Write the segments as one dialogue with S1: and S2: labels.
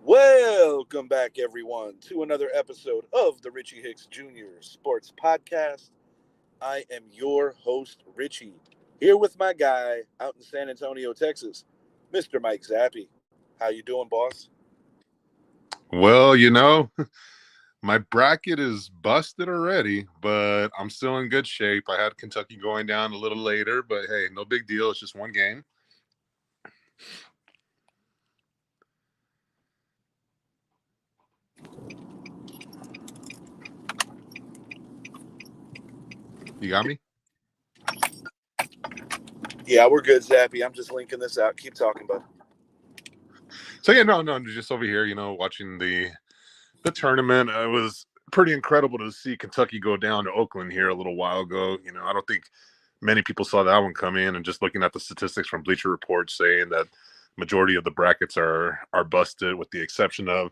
S1: Welcome back, everyone, to another episode of the Richie Hicks Jr. Sports Podcast. I am your host, Richie, here with my guy out in San Antonio, Texas, Mr. Mike Zappy. How you doing, boss?
S2: Well, my bracket is busted already, but I'm still in good shape. I had Kentucky going down a little later, but hey, no big deal. It's just one game. You got me?
S1: Yeah, we're good, Zappy. I'm just linking this out. Keep talking, bud.
S2: So yeah, no, just over here, watching the tournament. It was pretty incredible to see Kentucky go down to Oakland here a little while ago. I don't think many people saw that one come in, and just looking at the statistics from Bleacher Report saying that majority of the brackets are busted, with the exception of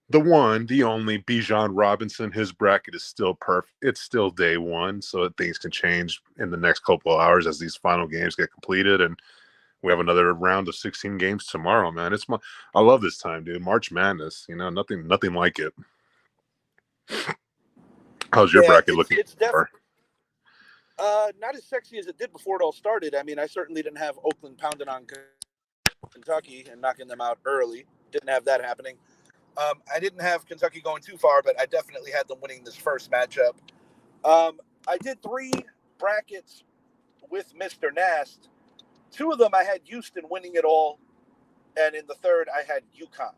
S2: the one, the only Bijan Robinson. His bracket is still perfect. It's still day one, so things can change in the next couple of hours as these final games get completed, and we have another round of 16 games tomorrow. Man, I love this time, dude. March Madness. Nothing like it. How's your
S1: Yeah,
S2: bracket
S1: it's
S2: looking
S1: it's
S2: for?
S1: definitely not as sexy as it did before it all started. I mean, I certainly didn't have Oakland pounding on Kentucky and knocking them out early. Didn't have that happening. I didn't have Kentucky going too far, but I definitely had them winning this first matchup. I did three brackets with Mr. Nast. Two of them I had Houston winning it all, and in the third I had UConn,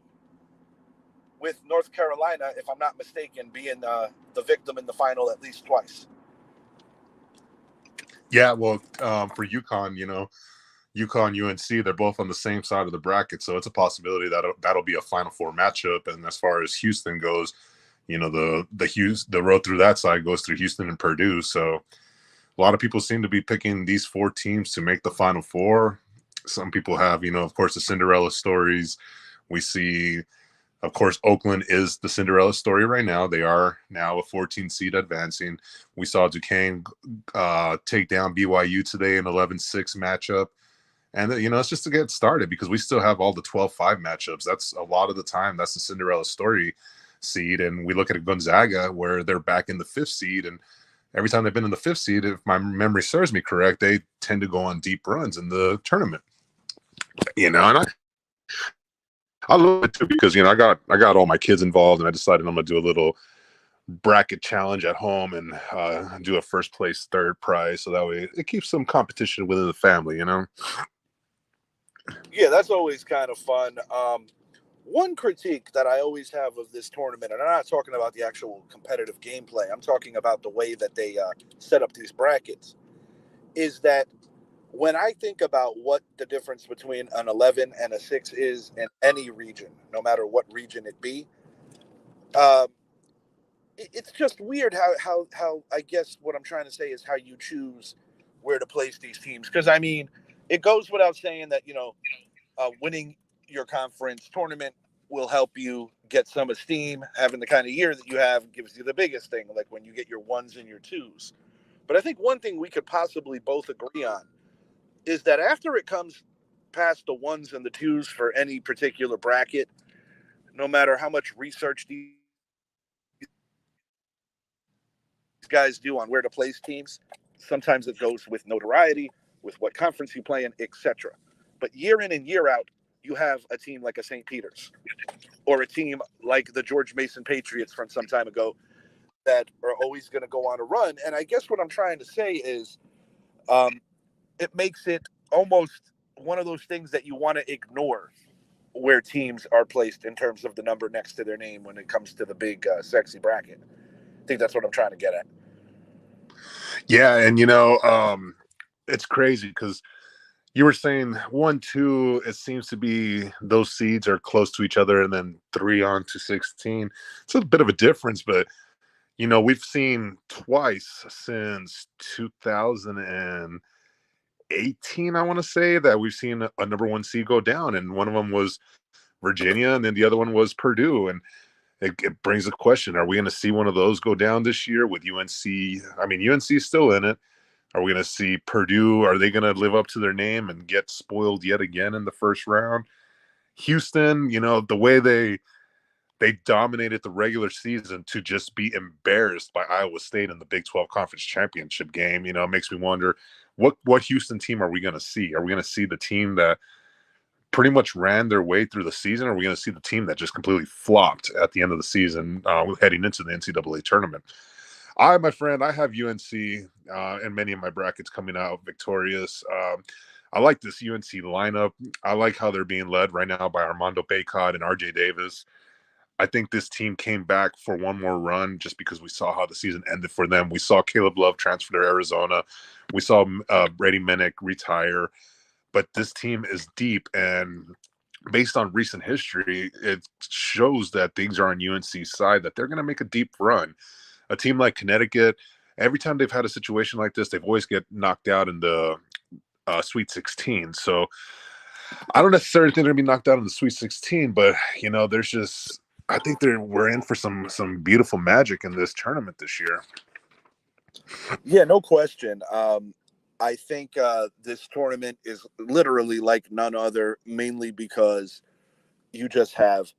S1: with North Carolina, if I'm not mistaken, being the victim in the final at least twice.
S2: Yeah, well, for UConn, UConn, UNC, they're both on the same side of the bracket, so it's a possibility that that'll be a Final Four matchup. And as far as Houston goes, the road through that side goes through Houston and Purdue. So a lot of people seem to be picking these four teams to make the Final Four. Some people have, of course, the Cinderella stories. We see, of course, Oakland is the Cinderella story right now. They are now a 14 seed advancing. We saw Duquesne take down BYU today in 11-6 matchup. And, it's just to get started, because we still have all the 12-5 matchups. That's a lot of the time. That's the Cinderella story seed. And we look at Gonzaga, where they're back in the 5th seed. And every time they've been in the 5th seed, if my memory serves me correct, they tend to go on deep runs in the tournament. And I love it too, because, I got all my kids involved, and I decided I'm going to do a little bracket challenge at home and do a first place, third prize. So that way it keeps some competition within the family,
S1: Yeah, that's always kind of fun. One critique that I always have of this tournament, and I'm not talking about the actual competitive gameplay, I'm talking about the way that they set up these brackets, is that when I think about what the difference between an 11 and a 6 is in any region, no matter what region it be, um, it's just weird how I guess what I'm trying to say is how you choose where to place these teams. Because, I mean, it goes without saying that, winning your conference tournament will help you get some esteem. Having the kind of year that you have gives you the biggest thing, like when you get your ones and your twos. But I think one thing we could possibly both agree on is that after it comes past the ones and the twos for any particular bracket, no matter how much research these guys do on where to place teams, sometimes it goes with notoriety, with what conference you play in, etc. But year in and year out, you have a team like a St. Peter's or a team like the George Mason Patriots from some time ago that are always going to go on a run. And I guess what I'm trying to say is it makes it almost one of those things that you want to ignore where teams are placed in terms of the number next to their name when it comes to the big, sexy bracket. I think that's what I'm trying to get at.
S2: Yeah, and it's crazy because you were saying 1, 2. It seems to be those seeds are close to each other, and then 3 on to 16. It's a bit of a difference, but we've seen twice since 2018. I want to say that we've seen a number 1 seed go down, and one of them was Virginia, and then the other one was Purdue, and it brings a question: are we going to see one of those go down this year with UNC? I mean, UNC is still in it. Are we going to see Purdue? Are they going to live up to their name and get spoiled yet again in the first round? Houston, the way they they dominated the regular season to just be embarrassed by Iowa State in the Big 12 Conference Championship game. It makes me wonder what Houston team are we going to see? Are we going to see the team that pretty much ran their way through the season? Or are we going to see the team that just completely flopped at the end of the season heading into the NCAA tournament? My friend, I have UNC and many of my brackets coming out victorious. I like this UNC lineup. I like how they're being led right now by Armando Bacot and RJ Davis. I think this team came back for one more run just because we saw how the season ended for them. We saw Caleb Love transfer to Arizona. We saw Brady Minnick retire. But this team is deep, and based on recent history, it shows that things are on UNC's side, that they're going to make a deep run. A team like Connecticut, every time they've had a situation like this, they've always get knocked out in the Sweet 16. So I don't necessarily think they're going to be knocked out in the Sweet 16, but there's just I think we're in for some beautiful magic in this tournament this year.
S1: Yeah, no question. I think this tournament is literally like none other, mainly because you just have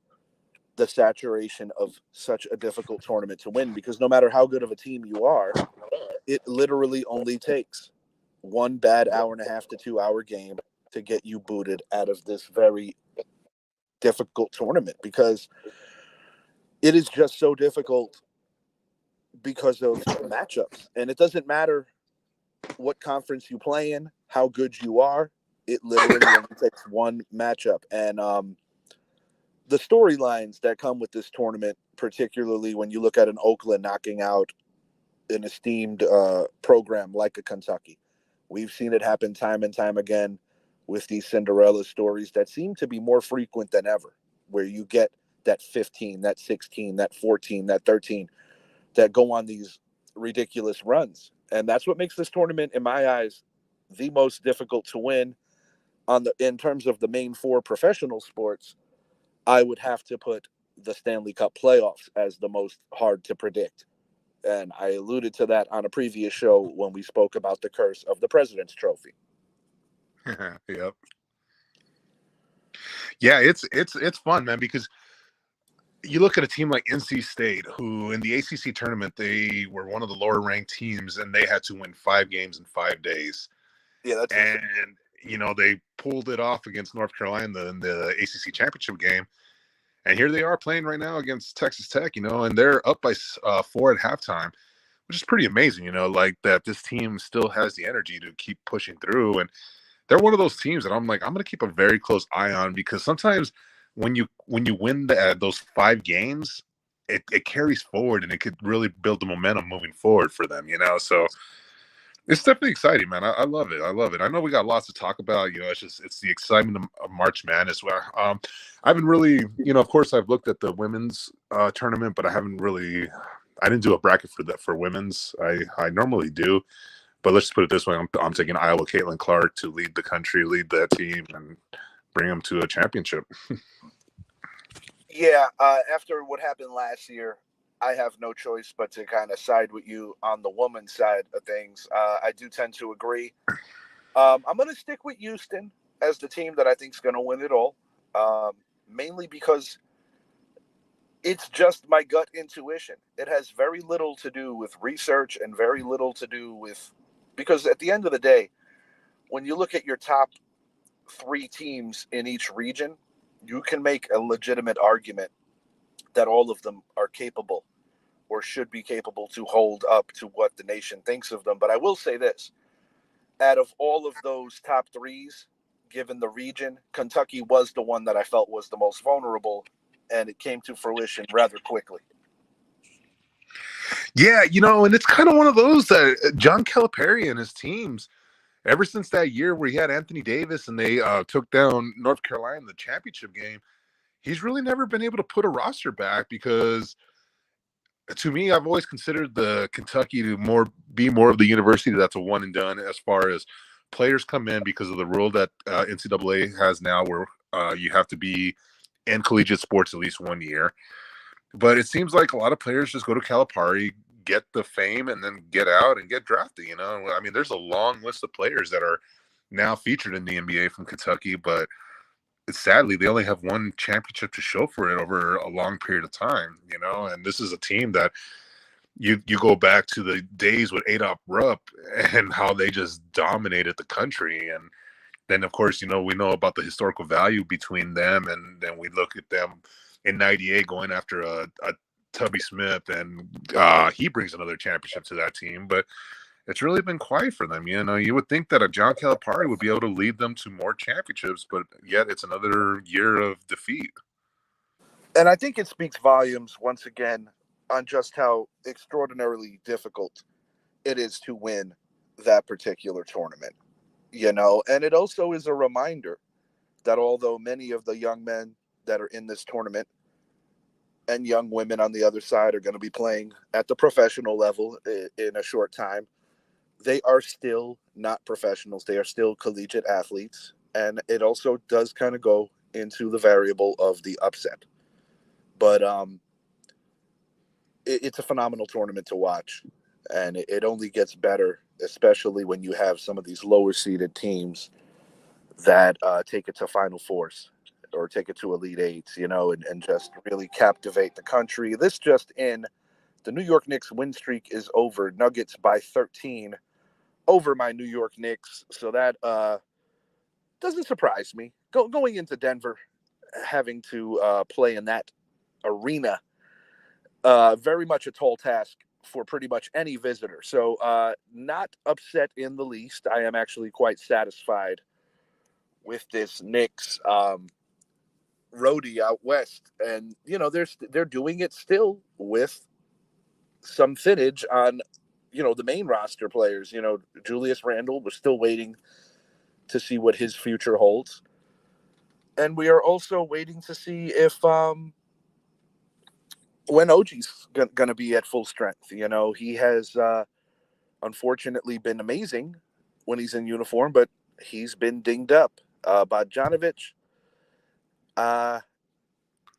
S1: the saturation of such a difficult tournament to win, because no matter how good of a team you are, it literally only takes one bad hour and a half to 2 hour game to get you booted out of this very difficult tournament, because it is just so difficult because of matchups. And it doesn't matter what conference you play in, how good you are, it literally only takes one matchup. And the storylines that come with this tournament, particularly when you look at an Oakland knocking out an esteemed program like a Kentucky, we've seen it happen time and time again with these Cinderella stories that seem to be more frequent than ever, where you get that 15, that 16, that 14, that 13 that go on these ridiculous runs. And that's what makes this tournament, in my eyes, the most difficult to win. In terms of the main four professional sports, I would have to put the Stanley Cup playoffs as the most hard to predict. And I alluded to that on a previous show when we spoke about the curse of the President's Trophy.
S2: Yep. Yeah, it's fun, man, because you look at a team like NC State, who in the ACC tournament, they were one of the lower ranked teams, and they had to win 5 games in 5 days.
S1: Yeah, that's
S2: and they pulled it off against North Carolina in the ACC championship game. And here they are playing right now against Texas Tech, and they're up by 4 at halftime, which is pretty amazing, like that this team still has the energy to keep pushing through. And they're one of those teams that I'm going to keep a very close eye on, because sometimes when you win those 5 games, it carries forward, and it could really build the momentum moving forward for them, So it's definitely exciting, man. I love it. I love it. I know we got lots to talk about. It's the excitement of March Madness. I haven't really, of course, I've looked at the women's tournament, but I didn't do a bracket for that for women's. I normally do, but let's just put it this way: I'm taking Iowa Caitlin Clark to lead the country, lead that team, and bring them to a championship.
S1: Yeah, after what happened last year, I have no choice but to kind of side with you on the woman's side of things. I do tend to agree. I'm going to stick with Houston as the team that I think is going to win it all, mainly because it's just my gut intuition. It has very little to do with research and very little to do with, because at the end of the day, when you look at your top 3 teams in each region, you can make a legitimate argument that all of them are capable or should be capable to hold up to what the nation thinks of them. But I will say this: out of all of those top 3s, given the region, Kentucky was the one that I felt was the most vulnerable, and it came to fruition rather quickly.
S2: Yeah, and it's kind of one of those that John Calipari and his teams, ever since that year where he had Anthony Davis and they took down North Carolina in the championship game, he's really never been able to put a roster back, because to me, I've always considered the Kentucky to be more of the university that's a one and done as far as players come in, because of the rule that NCAA has now, where you have to be in collegiate sports at least 1 year. But it seems like a lot of players just go to Calipari, get the fame, and then get out and get drafted. I mean, there's a long list of players that are now featured in the NBA from Kentucky, but sadly, they only have one championship to show for it over a long period of time, and this is a team that you go back to the days with Adolph Rupp and how they just dominated the country. And then, of course, we know about the historical value between them. And then we look at them in 98 going after a Tubby Smith, and he brings another championship to that team. But it's really been quiet for them. You would think that a John Calipari would be able to lead them to more championships, but yet it's another year of defeat.
S1: And I think it speaks volumes once again on just how extraordinarily difficult it is to win that particular tournament. And it also is a reminder that although many of the young men that are in this tournament and young women on the other side are going to be playing at the professional level in a short time, they are still not professionals. They are still collegiate athletes. And it also does kind of go into the variable of the upset. But it's a phenomenal tournament to watch. And it only gets better, especially when you have some of these lower seeded teams that take it to Final Fours or take it to Elite Eights, and just really captivate the country. This just in, the New York Knicks win streak is over. Nuggets by 13 over my New York Knicks. So that doesn't surprise me. Going into Denver, having to play in that arena, very much a tall task for pretty much any visitor. So not upset in the least. I am actually quite satisfied with this Knicks roadie out west. And, they're doing it still with some thinage on, the main roster players. Julius Randle, was still waiting to see what his future holds. And we are also waiting to see if when OG's going to be at full strength. He has unfortunately been amazing when he's in uniform, but he's been dinged up. Bogdanovic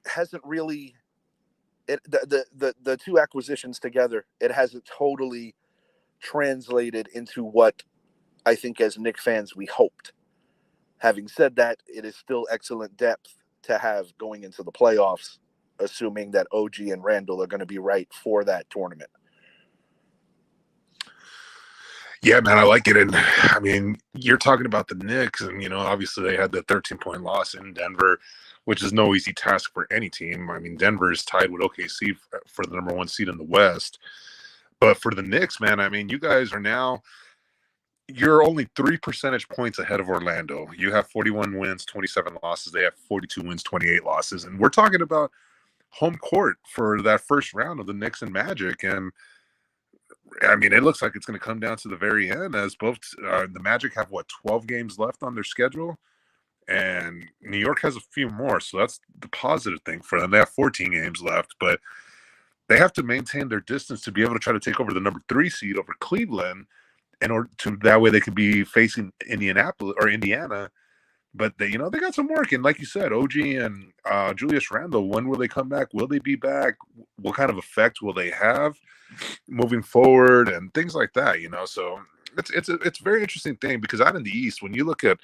S1: hasn't really the two acquisitions together, it hasn't totally translated into what I think as Knicks fans we hoped. Having said that, it is still excellent depth to have going into the playoffs, assuming that OG and Randall are going to be right for that tournament.
S2: Yeah, man, I like it. And I mean, you're talking about the Knicks, and obviously they had the 13-point loss in Denver, which is no easy task for any team. I mean, Denver is tied with OKC for the number one seed in the West. But for the Knicks, man, I mean, you guys are now, you're only 3 percentage points ahead of Orlando. You have 41 wins, 27 losses. They have 42 wins, 28 losses. And we're talking about home court for that first round of the Knicks and Magic. And I mean, it looks like it's going to come down to the very end, as both the Magic have 12 games left on their schedule, and New York has a few more. So that's the positive thing for them. They have 14 games left, but they have to maintain their distance to be able to try to take over the number 3 seed over Cleveland, in order to, that way they could be facing Indianapolis or Indiana. But they got some work. And like you said, OG and Julius Randle, when will they come back? Will they be back? What kind of effect will they have moving forward and things like that? So it's a very interesting thing, because out in the East, when you look at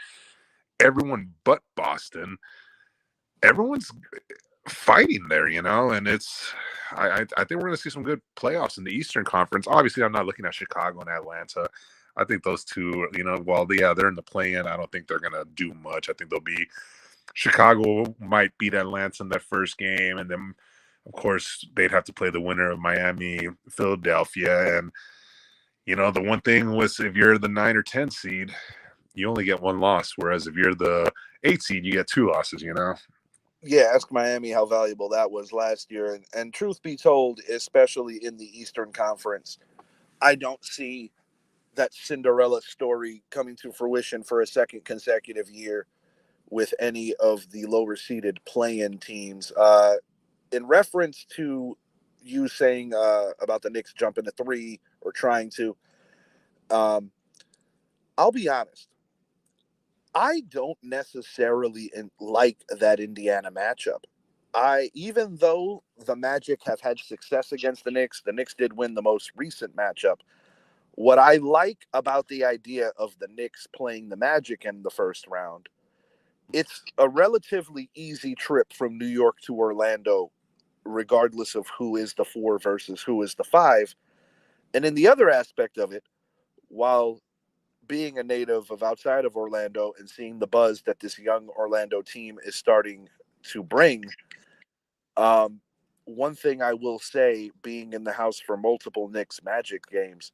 S2: everyone but Boston, everyone's fighting there, and it's I think we're going to see some good playoffs in the Eastern Conference. Obviously, I'm not looking at Chicago and Atlanta. I think those two, while they're in the play-in, I don't think they're going to do much. I think they'll be, Chicago might beat Atlanta in that first game, and then of course they'd have to play the winner of Miami, Philadelphia. And the one thing was, if you're the 9 or 10 seed, you only get one loss, whereas if you're the 8 seed, you get 2 losses.
S1: Yeah, ask Miami how valuable that was last year. And truth be told, especially in the Eastern Conference, I don't see that Cinderella story coming to fruition for a second consecutive year with any of the lower seeded play-in teams. In reference to you saying about the Knicks jumping to 3 or trying to, I'll be honest. I don't necessarily like that Indiana matchup. Even though the Magic have had success against the Knicks did win the most recent matchup. What I like about the idea of the Knicks playing the Magic in the first round it's a relatively easy trip from New York to Orlando, regardless of who is the 4 versus who is the 5. And in the other aspect of it, while being a native of outside of Orlando and seeing the buzz that this young Orlando team is starting to bring, um, one thing I will say, being in the house for multiple Knicks Magic games,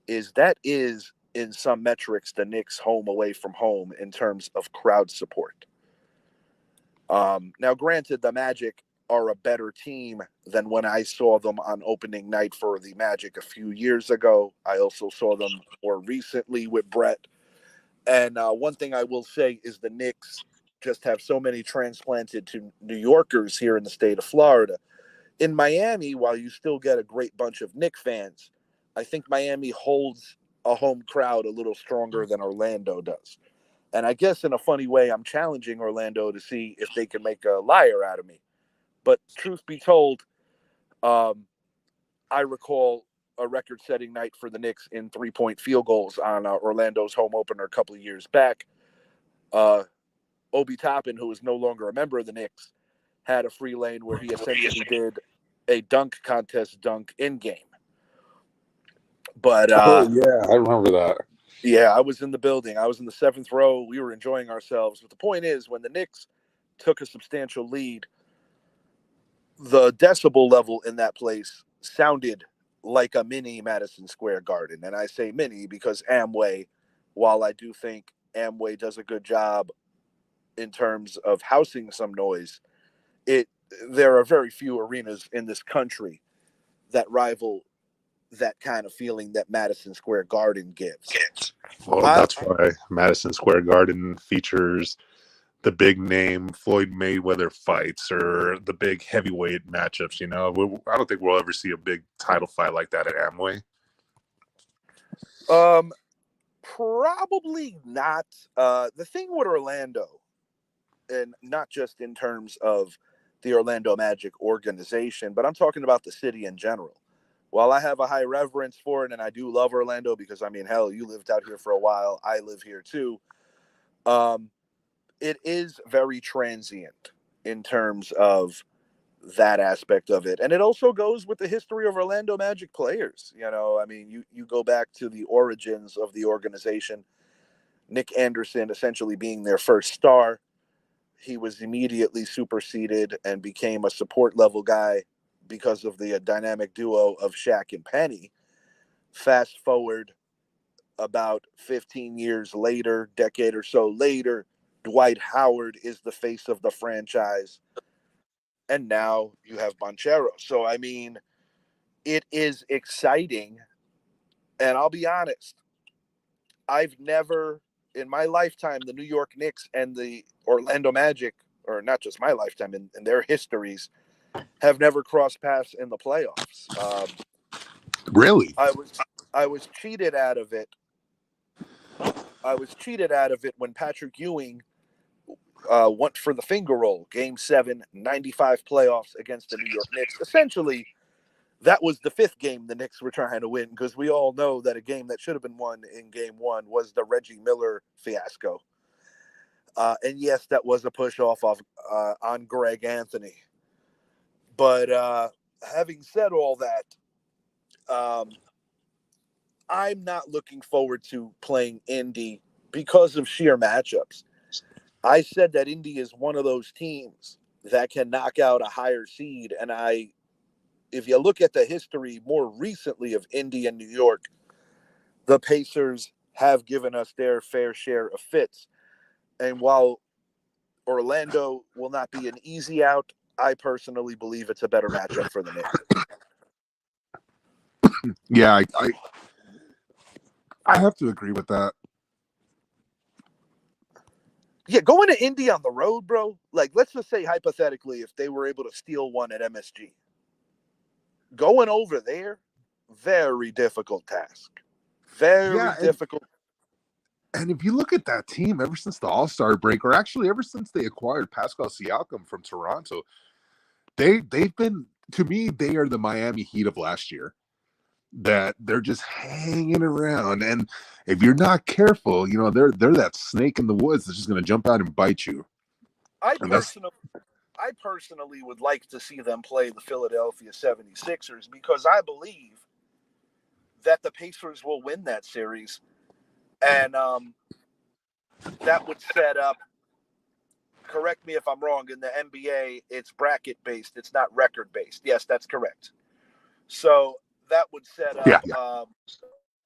S1: is that is in some metrics the Knicks home away from home in terms of crowd support. Now, granted, the Magic are a better team than when I saw them on opening night for the Magic a few years ago. I also saw them more recently with Brett. And one thing I will say is the Knicks just have so many transplanted to New Yorkers here in the state of Florida. In Miami, while you still get a great bunch of Knicks fans, I think Miami holds a home crowd a little stronger than Orlando does. And I guess in a funny way, I'm challenging Orlando to see if they can make a liar out of me. But truth be told, um, I recall a record-setting night for the Knicks in three-point field goals on Orlando's home opener a couple of years back. Obi Toppin, who is no longer a member of the Knicks, had a free lane where he essentially did a dunk contest dunk in game. But
S2: yeah, I remember that.
S1: yeah, I was in the building. I was in the 7th row. We were enjoying ourselves. But the point is, when the Knicks took a substantial lead, the decibel level in that place sounded like a mini Madison Square Garden. And I say mini because Amway, while I do think Amway does a good job in terms of housing some noise, there are very few arenas in this country that rival that kind of feeling that Madison Square Garden gives.
S2: Well, that's why Madison Square Garden features the big name Floyd Mayweather fights or the big heavyweight matchups. I don't think we'll ever see a big title fight like that at Amway.
S1: Probably not. The thing with Orlando, and not just in terms of the Orlando Magic organization, but I'm talking about the city in general. While I have a high reverence for it, and I do love Orlando because, I mean, hell, you lived out here for a while. I live here too. It is very transient in terms of that aspect of it. And it also goes with the history of Orlando Magic players. I mean, you go back to the origins of the organization, Nick Anderson essentially being their first star. He was immediately superseded and became a support level guy because of the dynamic duo of Shaq and Penny. Fast forward about 15 years later, decade or so later, Dwight Howard is the face of the franchise. And now you have Banchero. So, I mean, it is exciting. And I'll be honest, I've never, in my lifetime, the New York Knicks and the Orlando Magic, or not just my lifetime, in their histories, have never crossed paths in the playoffs.
S2: Really?
S1: I was cheated out of it. I was cheated out of it when Patrick Ewing went for the finger roll, Game 7, 95 playoffs against the New York Knicks. Essentially, that was the 5th game the Knicks were trying to win, because we all know that a game that should have been won in Game 1 was the Reggie Miller fiasco. And yes, that was a push off of on Greg Anthony. But having said all that, I'm not looking forward to playing Indy because of sheer matchups. I said that Indy is one of those teams that can knock out a higher seed. And if you look at the history more recently of Indy and New York, the Pacers have given us their fair share of fits. And while Orlando will not be an easy out, I personally believe it's a better matchup for the Knicks.
S2: Yeah, I have to agree with that.
S1: Yeah, going to Indy on the road, bro. Like, let's just say hypothetically, if they were able to steal one at MSG, going over there, very difficult task. Very difficult.
S2: And if you look at that team, ever since the All-Star break, or actually ever since they acquired Pascal Siakam from Toronto, they've been, to me, they are the Miami Heat of last year. That they're just hanging around, and if you're not careful, they're that snake in the woods that's just going to jump out and bite you.
S1: I
S2: And that's
S1: personally, I personally would like to see them play the Philadelphia 76ers because I believe that the Pacers will win that series, and that would set up. Correct me if I'm wrong. In the NBA, it's bracket based; it's not record based. Yes, that's correct. So that would set up
S2: yeah, yeah.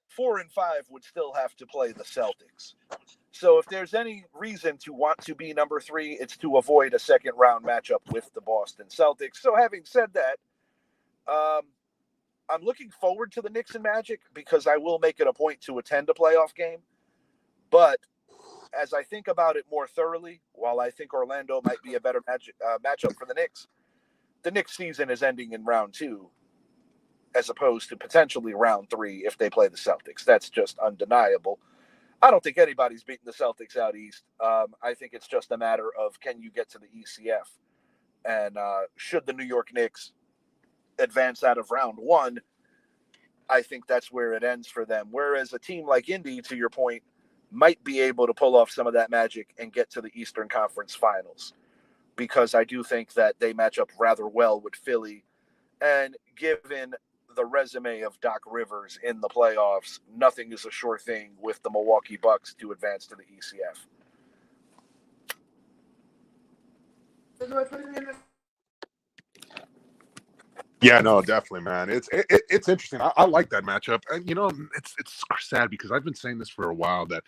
S1: 4 and 5 would still have to play the Celtics. So if there's any reason to want to be number 3, it's to avoid a second round matchup with the Boston Celtics. So having said that, um, I'm looking forward to the Knicks and Magic because I will make it a point to attend a playoff game. But as I think about it more thoroughly, while I think Orlando might be a better matchup for the Knicks season is ending in round 2 as opposed to potentially round 3 if they play the Celtics. That's just undeniable. I don't think anybody's beating the Celtics out east. I think it's just a matter of can you get to the ECF, and should the New York Knicks advance out of round 1, I think that's where it ends for them. Whereas a team like Indy, to your point, might be able to pull off some of that magic and get to the Eastern Conference Finals, because I do think that they match up rather well with Philly. And given the resume of Doc Rivers in the playoffs, nothing is a sure thing with the Milwaukee Bucks to advance to the ECF.
S2: Yeah, no, definitely, man. It's interesting. I like that matchup, and it's sad because I've been saying this for a while that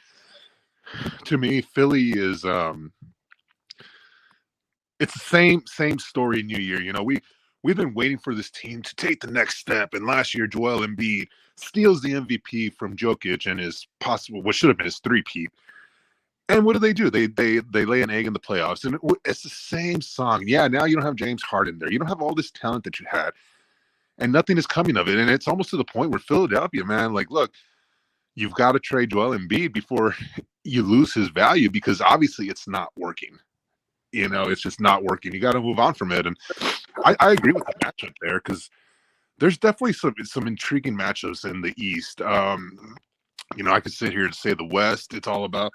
S2: to me, Philly is it's the same story New Year. We've been waiting for this team to take the next step, and last year Joel Embiid steals the MVP from Jokic and his possible what should have been his three-peat. And what do? They lay an egg in the playoffs, and it's the same song. Yeah, now you don't have James Harden there. You don't have all this talent that you had, and nothing is coming of it. And it's almost to the point where Philadelphia, man, like, look, you've got to trade Joel Embiid before you lose his value because obviously it's not working. It's just not working. You got to move on from it. And I agree with the matchup there because there's definitely some intriguing matchups in the East. I could sit here and say the West. It's all about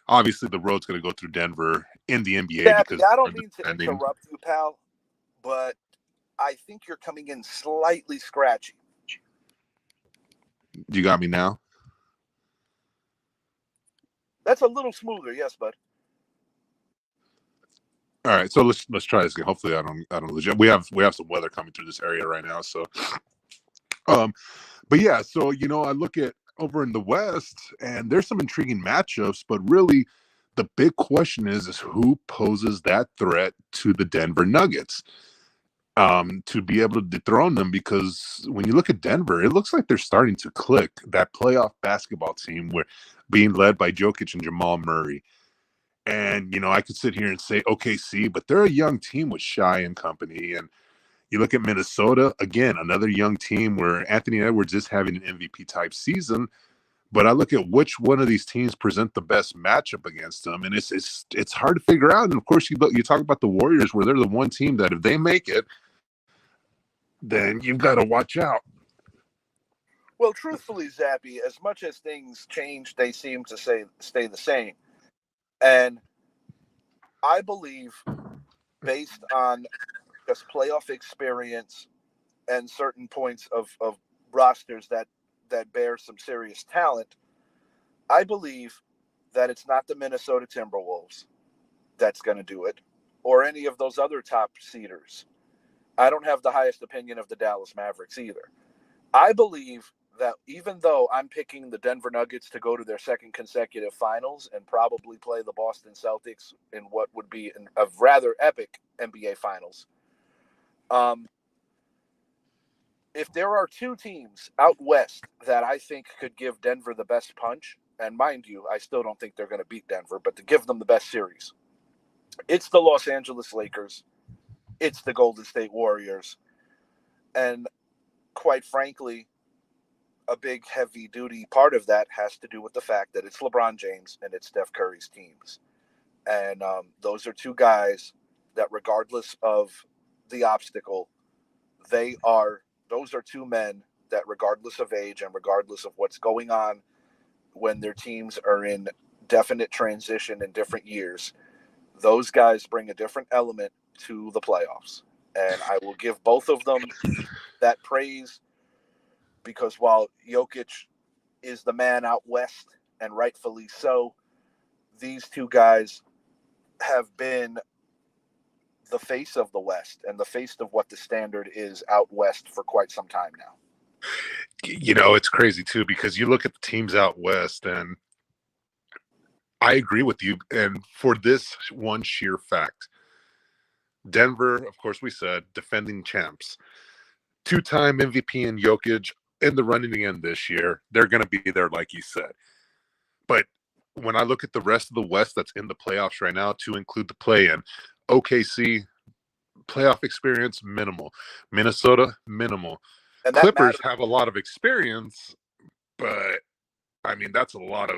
S2: obviously the road's going to go through Denver in the NBA
S1: Zappy,
S2: because
S1: I don't
S2: they're
S1: mean to
S2: defending.
S1: interrupt you, pal, but I think you're coming in slightly scratchy.
S2: You got me now.
S1: That's a little smoother, yes, bud.
S2: All right, so let's try this again. Hopefully, I don't lose you. We have some weather coming through this area right now, so but yeah, so I look at over in the West, and there's some intriguing matchups, but really, the big question is who poses that threat to the Denver Nuggets, to be able to dethrone them. Because when you look at Denver, it looks like they're starting to click. That playoff basketball team, where being led by Jokic and Jamal Murray. And I could sit here and say OKC, but they're a young team with Shy and company. And you look at Minnesota, again, another young team where Anthony Edwards is having an MVP type season. But I look at which one of these teams present the best matchup against them, and it's hard to figure out. And of course, you talk about the Warriors, where they're the one team that if they make it, then you've got to watch out.
S1: Well, truthfully, Zappy, as much as things change, they seem to stay the same. And I believe, based on just playoff experience and certain points of rosters that bear some serious talent, I believe that it's not the Minnesota Timberwolves that's going to do it, or any of those other top seeders. I don't have the highest opinion of the Dallas Mavericks either. I believe that even though I'm picking the Denver Nuggets to go to their second consecutive finals and probably play the Boston Celtics in what would be a rather epic NBA finals, if there are two teams out west that I think could give Denver the best punch, and mind you, I still don't think they're going to beat Denver, but to give them the best series, it's the Los Angeles Lakers, it's the Golden State Warriors, and quite frankly, a big heavy duty part of that has to do with the fact that it's LeBron James and it's Steph Curry's teams. And those are two guys that, regardless of the obstacle, those are two men that, regardless of age and regardless of what's going on when their teams are in definite transition in different years, those guys bring a different element to the playoffs. And I will give both of them that praise because while Jokic is the man out west, and rightfully so, these two guys have been the face of the West and the face of what the standard is out west for quite some time now.
S2: It's crazy too because you look at the teams out west, and I agree with you. And for this one sheer fact, Denver, of course, we said defending champs, two-time MVP in Jokic in the running again this year. They're going to be there, like you said. But when I look at the rest of the West that's in the playoffs right now, to include the play-in, OKC playoff experience minimal, Minnesota minimal,
S1: And that
S2: Clippers
S1: matters.
S2: have a lot of experience, but I mean that's a lot of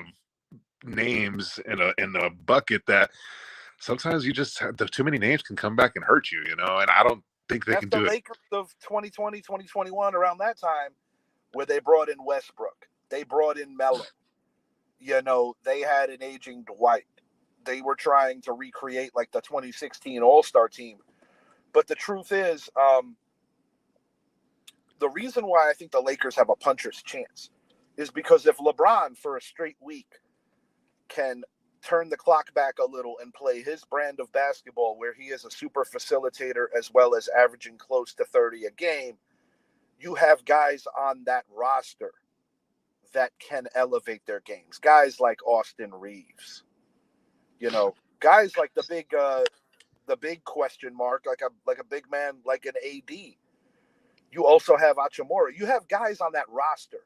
S2: names in a bucket that sometimes you just have too many names can come back and hurt you, and I don't think they
S1: That's
S2: can
S1: the
S2: do it.
S1: Lakers of 2020, 2021, around that time, where they brought in Westbrook. They brought in Melo. They had an aging Dwight. They were trying to recreate like the 2016 All-Star team. But the truth is, the reason why I think the Lakers have a puncher's chance is because if LeBron for a straight week can turn the clock back a little and play his brand of basketball where he is a super facilitator as well as averaging close to 30 a game, you have guys on that roster that can elevate their games. Guys like Austin Reeves, guys like the big question mark, like a big man, like an AD. You also have Hachimura. You have guys on that roster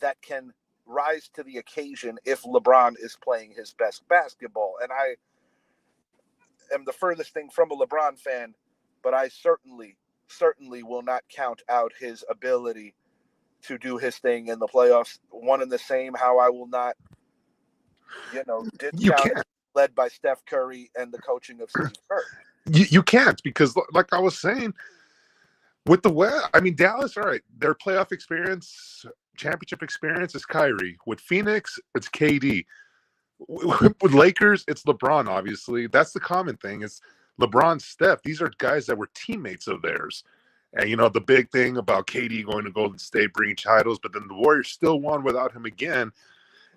S1: that can rise to the occasion if LeBron is playing his best basketball. And I am the furthest thing from a LeBron fan, but I certainly will not count out his ability to do his thing in the playoffs. One and the same, how I will not,
S2: You
S1: discount
S2: can't.
S1: led by Steph Curry and the coaching of Steve Kerr.
S2: You can't because, like I was saying, with the West, I mean Dallas. All right, their playoff experience, championship experience is Kyrie. With Phoenix, it's KD. With Lakers, it's LeBron. Obviously, that's the common thing. It's LeBron, Steph. These are guys that were teammates of theirs. And the big thing about KD going to Golden State, bringing titles, but then the Warriors still won without him again.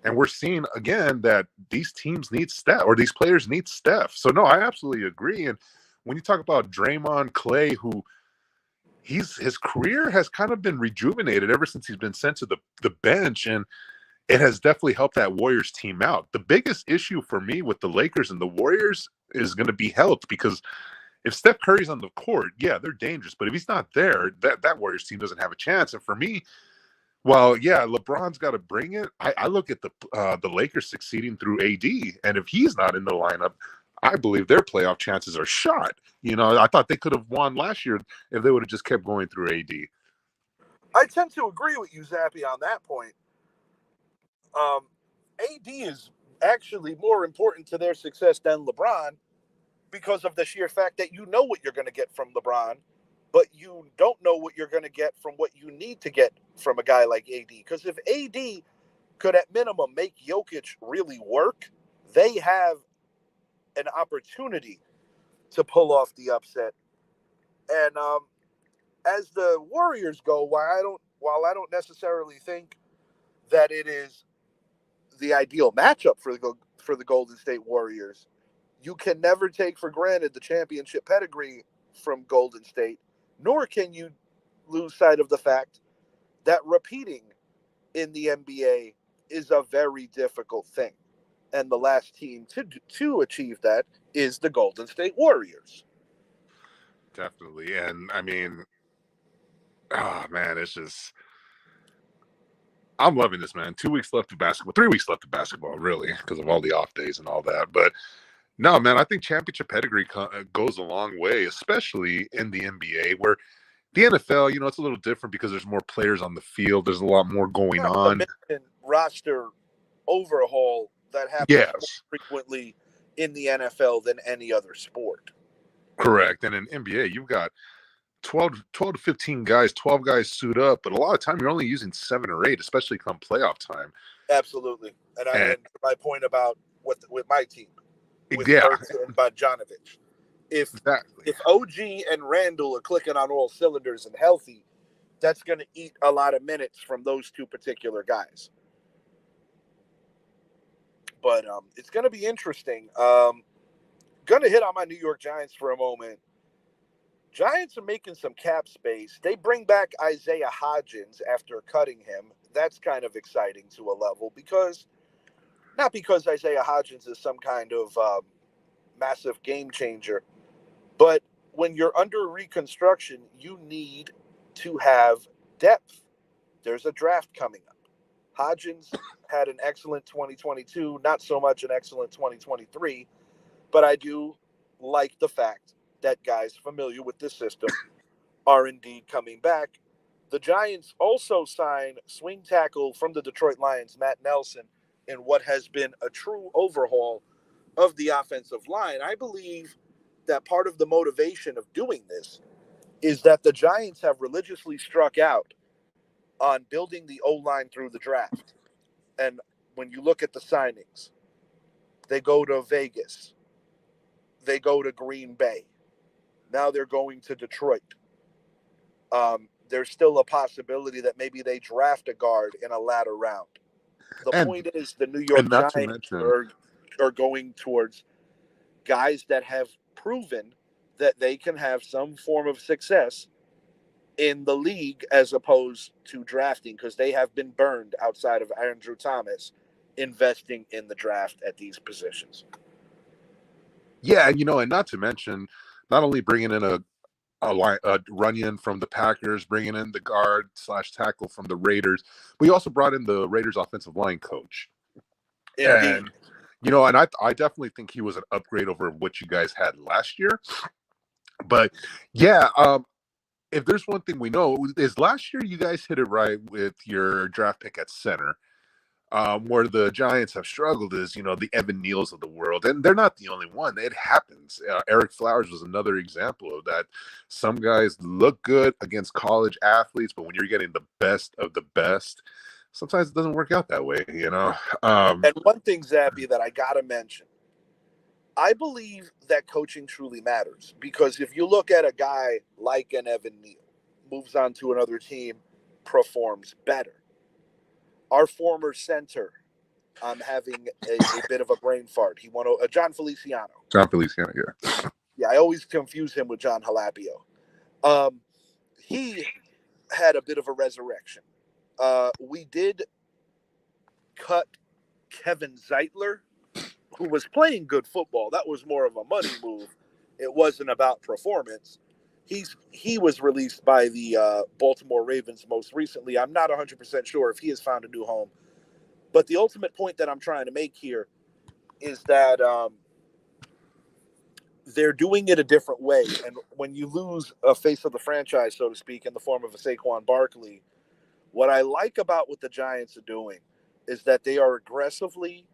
S2: And we're seeing again that these teams need Steph, or these players need Steph. So no, I absolutely agree. And when you talk about Draymond, Clay, who his career has kind of been rejuvenated ever since he's been sent to the bench, and it has definitely helped that Warriors team out. The biggest issue for me with the Lakers and the Warriors is going to be health, because if Steph Curry's on the court, yeah, they're dangerous. But if he's not there, that Warriors team doesn't have a chance. And for me, well, yeah, LeBron's got to bring it. I look at the Lakers succeeding through AD, and if he's not in the lineup, I believe their playoff chances are shot. I thought they could have won last year if they would have just kept going through AD.
S1: I tend to agree with you, Zappy, on that point. AD is actually more important to their success than LeBron because of the sheer fact that you know what you're going to get from LeBron, but you don't know what you're going to get from what you need to get from a guy like AD. Because if AD could at minimum make Jokic really work, they have an opportunity to pull off the upset. And as the Warriors go, while I don't necessarily think that it is the ideal matchup for the Golden State Warriors, you can never take for granted the championship pedigree from Golden State, nor can you lose sight of the fact that repeating in the NBA is a very difficult thing. And the last team to achieve that is the Golden State Warriors.
S2: Definitely. And I mean, oh man, it's just, I'm loving this, man. 2 weeks left of basketball, 3 weeks left of basketball, really, because of all the off days and all that. But no, man, I think championship pedigree goes a long way, especially in the NBA, where the NFL, it's a little different because there's more players on the field. There's a lot more going on.
S1: The roster overhaul that happens more
S2: Yes,
S1: frequently in the NFL than any other sport.
S2: correct. And in NBA, you've got 12 to 15 guys, 12 guys suit up, but a lot of time you're only using 7 or 8, especially come playoff time.
S1: Absolutely. And my point about with my team. with
S2: Yeah,
S1: Ertz and Bogdanovich. If
S2: exactly.
S1: if OG and Randall are clicking on all cylinders and healthy, that's going to eat a lot of minutes from those two particular guys. But it's going to be interesting. Going to hit on my New York Giants for a moment. Giants are making some cap space. They bring back Isaiah Hodgins after cutting him. That's kind of exciting to a level because not because Isaiah Hodgins is some kind of massive game changer, but when you're under reconstruction, you need to have depth. There's a draft coming up. Hodgins had an excellent 2022, not so much an excellent 2023, but I do like the fact that guys familiar with this system are indeed coming back. The Giants also signed swing tackle from the Detroit Lions, Matt Nelson, in what has been a true overhaul of the offensive line. I believe that part of the motivation of doing this is that the Giants have religiously struck out on building the O-line through the draft. And when you look at the signings, they go to Vegas, they go to Green Bay. Now they're going to Detroit. There's still a possibility that maybe they draft a guard in a latter round. The
S2: and
S1: point is the New
S2: and
S1: York
S2: not to
S1: Giants
S2: mention,
S1: are going towards guys that have proven that they can have some form of success in the league as opposed to drafting because they have been burned outside of Andrew Thomas investing in the draft at these positions.
S2: yeah, and not to mention, not only bringing in a Runyon from the Packers, bringing in the guard slash tackle from the Raiders. We also brought in the Raiders offensive line coach.
S1: Indeed.
S2: And and I definitely think he was an upgrade over what you guys had last year. But yeah, if there's one thing we know is last year you guys hit it right with your draft pick at center. Where the Giants have struggled is, the Evan Neals of the world, and they're not the only one. It happens. Eric Flowers was another example of that. Some guys look good against college athletes, but when you're getting the best of the best, sometimes it doesn't work out that way.
S1: And one thing, Zappy, that I got to mention, I believe that coaching truly matters because if you look at a guy like an Evan Neal, moves on to another team, performs better. Our former center, I'm having a bit of a brain fart. He won John Feliciano.
S2: John Feliciano, yeah.
S1: Yeah, I always confuse him with John Halapio. He had a bit of a resurrection. We did cut Kevin Zeitler, who was playing good football. That was more of a money move. It wasn't about performance. He was released by the Baltimore Ravens most recently. I'm not 100% sure if he has found a new home. But the ultimate point that I'm trying to make here is that they're doing it a different way. And when you lose a face of the franchise, so to speak, in the form of a Saquon Barkley, what I like about what the Giants are doing is that they are aggressively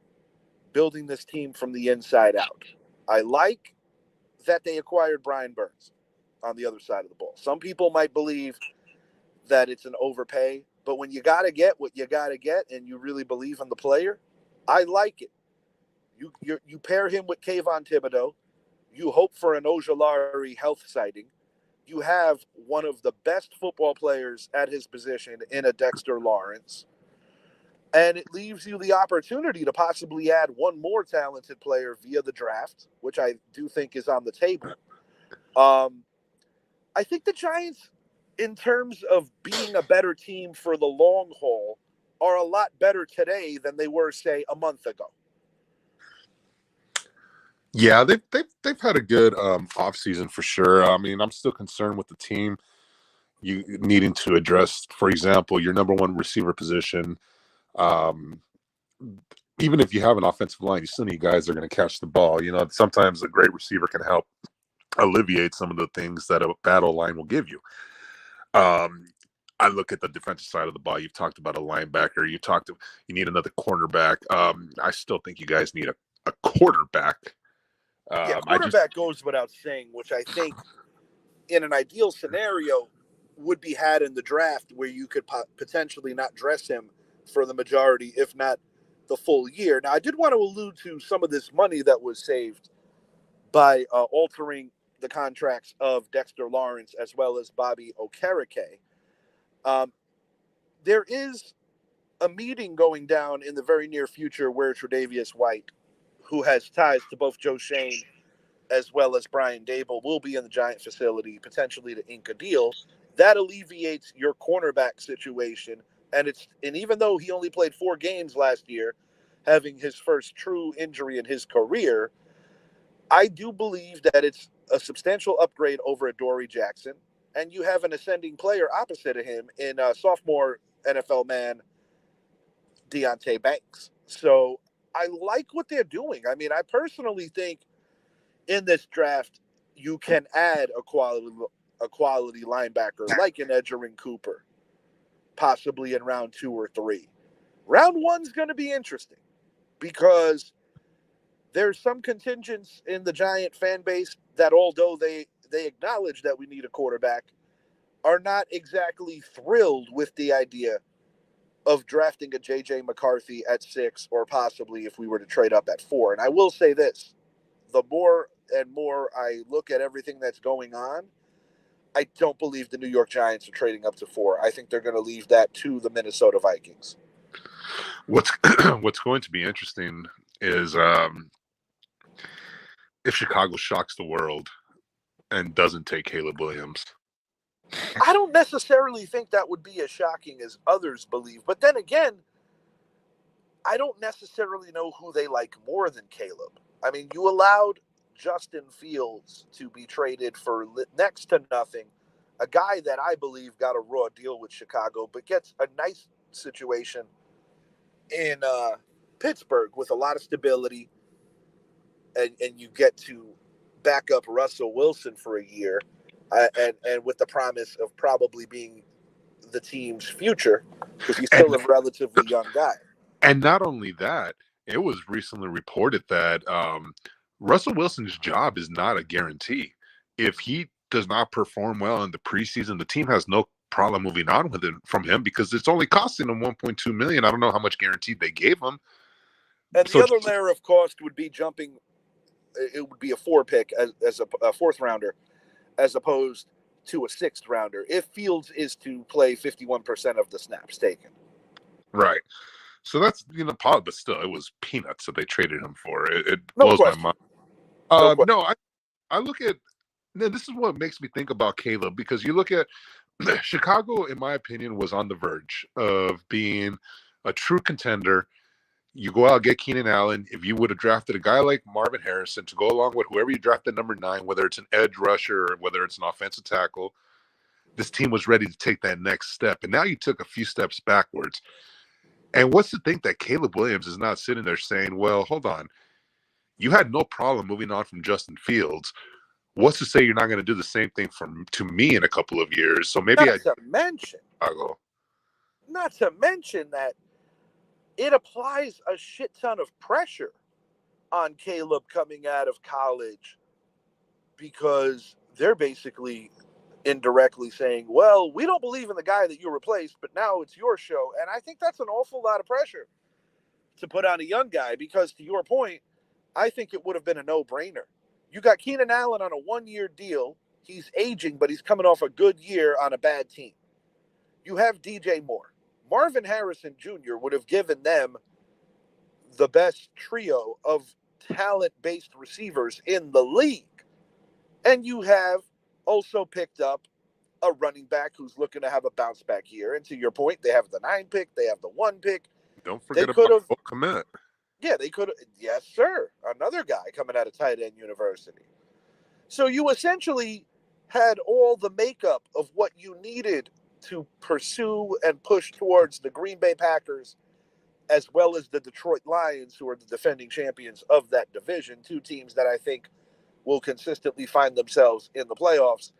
S1: building this team from the inside out. I like that they acquired Brian Burns on the other side of the ball. Some people might believe that it's an overpay, but when you got to get what you got to get and you really believe in the player, I like it. You pair him with Kayvon Thibodeau. You hope for an Ojulari health sighting. You have one of the best football players at his position in a Dexter Lawrence. And it leaves you the opportunity to possibly add one more talented player via the draft, which I do think is on the table. I think the Giants, in terms of being a better team for the long haul, are a lot better today than they were, say, a month ago.
S2: Yeah, they've had a good off season for sure. I mean, I'm still concerned with the team you needing to address, for example, your number one receiver position. Um, Even if you have an offensive line, you still need guys that are going to catch the ball. Sometimes a great receiver can help alleviate some of the things that a battle line will give you. Um, I look at the defensive side of the ball. You've talked about a linebacker. You need another cornerback. I still think you guys need a quarterback.
S1: Yeah,
S2: I just
S1: quarterback goes without saying, which I think in an ideal scenario would be had in the draft where you could potentially not dress him for the majority, if not the full year. Now, I did want to allude to some of this money that was saved by altering the contracts of Dexter Lawrence as well as Bobby Okereke. There is a meeting going down in the very near future where Tre'Davious White, who has ties to both Joe Shane as well as Brian Dable, will be in the Giant facility, potentially to ink a deal. That alleviates your cornerback situation. And even though he only played 4 games last year, having his first true injury in his career, I do believe that it's a substantial upgrade over Adoree Jackson. And you have an ascending player opposite of him in sophomore NFL man Deonte Banks. So I like what they're doing. I mean, I personally think in this draft, you can add a quality linebacker like an Edgerrin Cooper, possibly in round 2 or 3. Round 1's going to be interesting because there's some contingents in the Giant fan base that, although they acknowledge that we need a quarterback, are not exactly thrilled with the idea of drafting a J.J. McCarthy at 6 or possibly if we were to trade up at 4. And I will say this, the more and more I look at everything that's going on, I don't believe the New York Giants are trading up to 4. I think they're going to leave that to the Minnesota Vikings.
S2: What's going to be interesting is if Chicago shocks the world and doesn't take Caleb Williams.
S1: I don't necessarily think that would be as shocking as others believe. But then again, I don't necessarily know who they like more than Caleb. I mean, you allowed Justin Fields to be traded for next to nothing, a guy that I believe got a raw deal with Chicago, but gets a nice situation in Pittsburgh with a lot of stability, and you get to back up Russell Wilson for a year, and with the promise of probably being the team's future because he's still a relatively young guy.
S2: And not only that, it was recently reported that Russell Wilson's job is not a guarantee. If he does not perform well in the preseason, the team has no problem moving on with it from him because it's only costing him $1.2 million. I don't know how much guaranteed they gave him.
S1: And the other layer of cost would be jumping. It would be a 4 pick as a 4th rounder, as opposed to a 6th rounder if Fields is to play 51% of the snaps taken.
S2: Right. So that's, probably, but still, it was peanuts that they traded him for. It blows my mind. No, I look at, this is what makes me think about Caleb, because you look at Chicago, in my opinion, was on the verge of being a true contender. You go out, get Keenan Allen. If you would have drafted a guy like Marvin Harrison to go along with whoever you drafted number 9, whether it's an edge rusher or whether it's an offensive tackle, this team was ready to take that next step. And now you took a few steps backwards. And what's to think that Caleb Williams is not sitting there saying, well, hold on, you had no problem moving on from Justin Fields. What's to say you're not going to do the same thing to me in a couple of years? So maybe
S1: not to mention that it applies a shit ton of pressure on Caleb coming out of college because they're basically indirectly saying, well, we don't believe in the guy that you replaced, but now it's your show. And I think that's an awful lot of pressure to put on a young guy because, to your point, I think it would have been a no-brainer. You got Keenan Allen on a 1-year deal. He's aging, but he's coming off a good year on a bad team. You have DJ Moore. Marvin Harrison Jr. would have given them the best trio of talent-based receivers in the league. And you have also picked up a running back who's looking to have a bounce back year. And to your point, they have the 9 pick, they have the 1 pick.
S2: Don't forget about Komet.
S1: Yeah, they could have. Yes, sir. Another guy coming out of tight end university. So you essentially had all the makeup of what you needed to pursue and push towards the Green Bay Packers as well as the Detroit Lions, who are the defending champions of that division, 2 teams that I think will consistently find themselves in the playoffs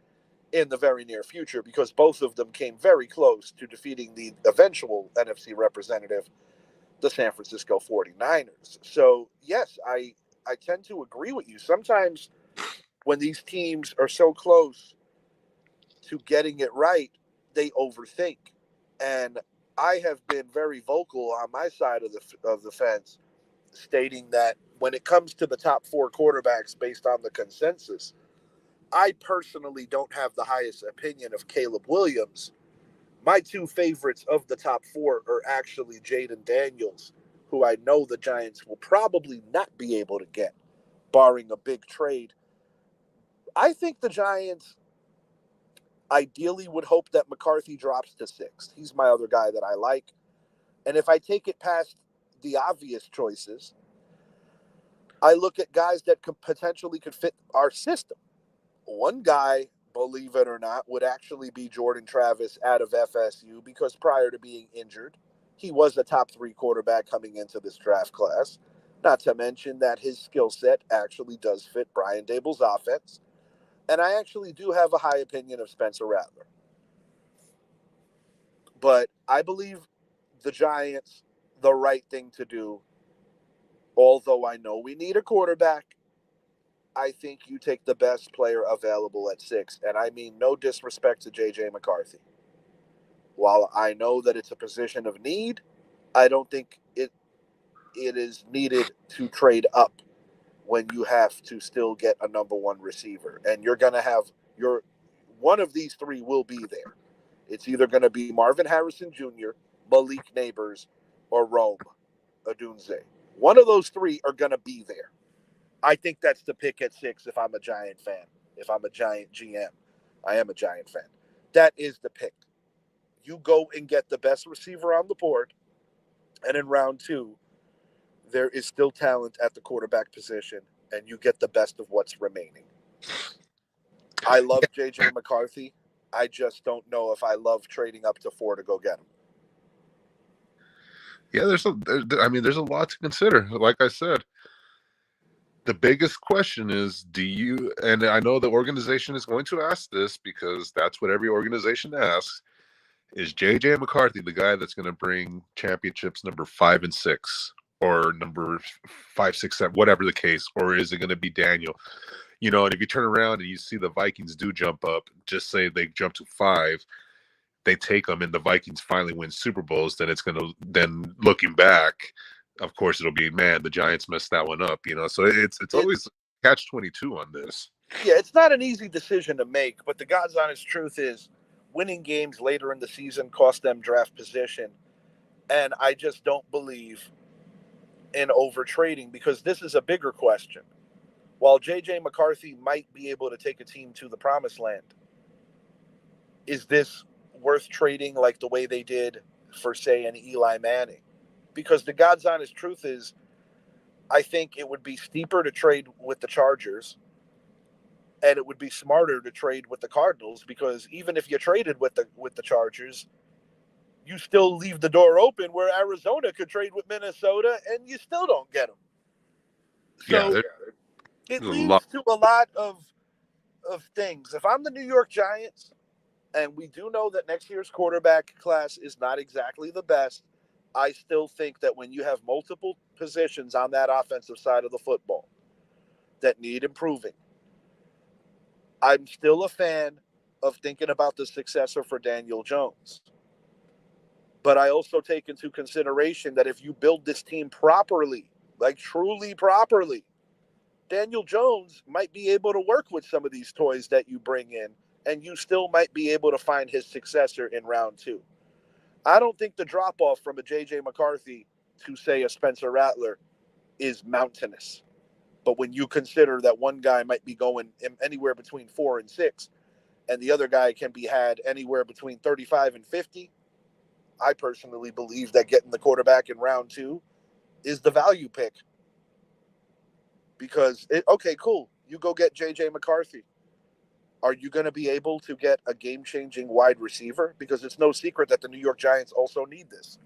S1: in the very near future because both of them came very close to defeating the eventual NFC representative, the San Francisco 49ers. So, yes, I tend to agree with you. Sometimes when these teams are so close to getting it right, they overthink. And I have been very vocal on my side of the fence, stating that when it comes to the top four quarterbacks based on the consensus, I personally don't have the highest opinion of Caleb Williams. My two favorites of the top four are actually Jaden Daniels, who I know the Giants will probably not be able to get, barring a big trade. I think the Giants ideally would hope that McCarthy drops to 6. He's my other guy that I like. And if I take it past the obvious choices, I look at guys that potentially could fit our system. One guy, believe it or not, would actually be Jordan Travis out of FSU because prior to being injured, he was a top 3 quarterback coming into this draft class. Not to mention that his skill set actually does fit Brian Dable's offense. And I actually do have a high opinion of Spencer Rattler. But I believe the Giants, the right thing to do, although I know we need a quarterback, I think you take the best player available at 6. And I mean no disrespect to J.J. McCarthy. While I know that it's a position of need, I don't think it is needed to trade up when you have to still get a number 1 receiver. And you're going to have one of these 3 will be there. It's either going to be Marvin Harrison Jr., Malik Neighbors, or Rome Odunze. One of those 3 are going to be there. I think that's the pick at 6 if I'm a Giant fan. If I'm a Giant GM, I am a Giant fan. That is the pick. You go and get the best receiver on the board, and in round 2, there is still talent at the quarterback position, and you get the best of what's remaining. I love J.J. McCarthy. I just don't know if I love trading up to 4 to go get him.
S2: Yeah, there's a lot to consider. Like I said, the biggest question is, and I know the organization is going to ask this because that's what every organization asks, is J.J. McCarthy the guy that's going to bring championships number 5 and 6 or number 5, 6, 7, whatever the case, or is it going to be Daniel? And if you turn around and you see the Vikings do jump up, just say they jump to 5, they take them and the Vikings finally win Super Bowls, then it's going to, then looking back, of course, it'll be, man, the Giants messed that one up, So it's always catch-22 on this.
S1: Yeah, it's not an easy decision to make, but the God's honest truth is winning games later in the season cost them draft position. And I just don't believe in over trading because this is a bigger question. While J.J. McCarthy might be able to take a team to the promised land, is this worth trading like the way they did for, say, an Eli Manning? Because the God's honest truth is, I think it would be steeper to trade with the Chargers, and it would be smarter to trade with the Cardinals, because even if you traded with the Chargers, you still leave the door open where Arizona could trade with Minnesota, and you still don't get them. So it leads to a lot of things. If I'm the New York Giants, and we do know that next year's quarterback class is not exactly the best, I still think that when you have multiple positions on that offensive side of the football that need improving, I'm still a fan of thinking about the successor for Daniel Jones. But I also take into consideration that if you build this team properly, like truly properly, Daniel Jones might be able to work with some of these toys that you bring in, and you still might be able to find his successor in round 2. I don't think the drop-off from a J.J. McCarthy to, say, a Spencer Rattler is mountainous. But when you consider that one guy might be going anywhere between 4 and 6, and the other guy can be had anywhere between 35 and 50, I personally believe that getting the quarterback in round 2 is the value pick. Because, okay, cool, you go get J.J. McCarthy. Are you going to be able to get a game-changing wide receiver? Because it's no secret that the New York Giants also need this.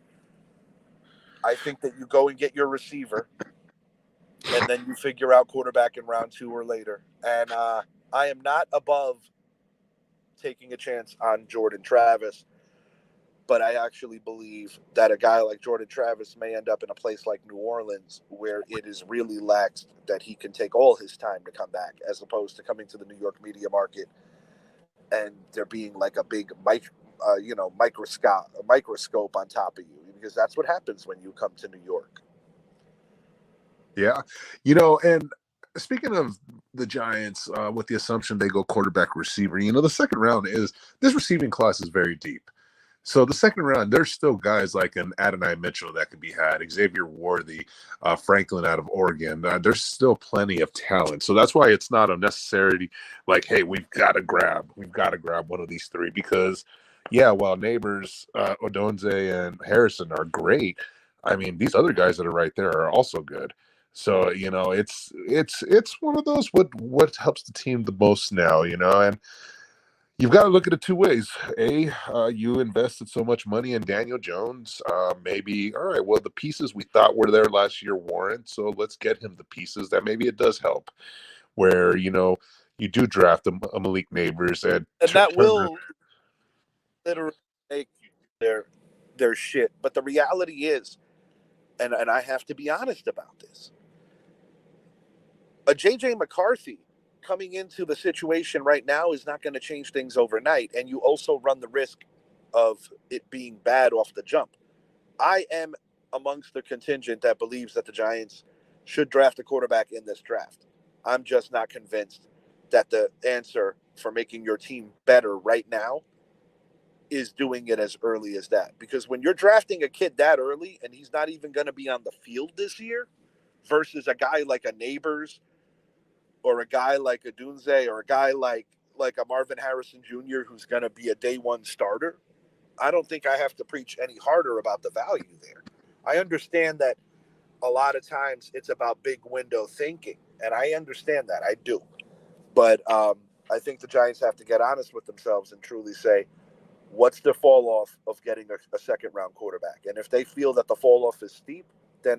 S1: I think that you go and get your receiver, and then you figure out quarterback in round 2 or later. And I am not above taking a chance on Jordan Travis, but I actually believe that a guy like Jordan Travis may end up in a place like New Orleans where it is really laxed that he can take all his time to come back, as opposed to coming to the New York media market and there being like a big microscope on top of you, because that's what happens when you come to New York.
S2: Yeah. And speaking of the Giants, with the assumption they go quarterback receiver, the second round is this receiving class is very deep. So the second round, there's still guys like an Adonai Mitchell that could be had, Xavier Worthy, Franklin out of Oregon. There's still plenty of talent. So that's why it's not a necessarily like, hey, we've got to grab one of these three because, yeah, while Neighbors, Odonze, and Harrison are great, I mean, these other guys that are right there are also good. So it's one of those what helps the team the most now, and you've got to look at it two ways. You invested so much money in Daniel Jones. Maybe, all right, well, the pieces we thought were there last year weren't, so let's get him the pieces that maybe it does help. Where, you do draft a Malik Neighbors
S1: and that will literally make their shit. But the reality is, and I have to be honest about this, a JJ McCarthy coming into the situation right now is not going to change things overnight, and you also run the risk of it being bad off the jump. I am amongst the contingent that believes that the Giants should draft a quarterback in this draft. I'm just not convinced that the answer for making your team better right now is doing it as early as that. Because when you're drafting a kid that early and he's not even going to be on the field this year versus a guy like a Neighbors or a guy like a Dunze or a guy like a Marvin Harrison Jr. who's going to be a day one starter, I don't think I have to preach any harder about the value there. I understand that a lot of times it's about big window thinking, and I understand that. I do. But I think the Giants have to get honest with themselves and truly say, what's the fall off of getting a second round quarterback? And if they feel that the fall off is steep, then,